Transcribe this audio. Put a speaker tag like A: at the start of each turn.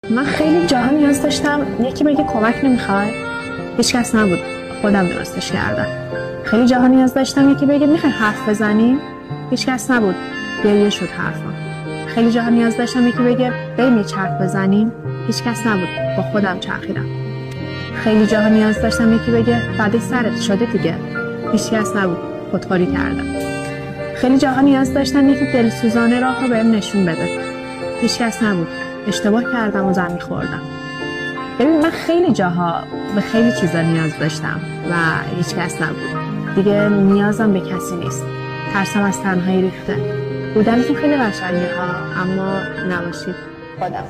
A: من خیلی جاها نیاز داشتم یکی بگه کمک نمیخوای، هیچ کس نبود، خودم درستش کردم. خیلی جاها نیاز داشتم یکی بگه میخوای حرف بزنیم، هیچ کس نبود، گریه شد حرفم. خیلی جاها نیاز داشتم یکی بگه بریم یه چرخ بزنیم، هیچ کس نبود، با خودم چرخیدم. خیلی جاها نیاز داشتم یکی بگه بعدی سرت شده دیگه، هیچ کس نبود، خودخوری کردم. خیلی جاها نیاز داشتم یکی دلسوزانه راه رو بهم نشون بده، هیچ کس نبود، اشتباه کردم و زمین خوردم. ببین من خیلی جاها به خیلی چیزا نیاز داشتم و هیچ کس نبود. دیگه نیازم به کسی نیست. ترسم از تنهایی ریخته. بودنتون خیلی قشنگه ها، اما نباشید. خودم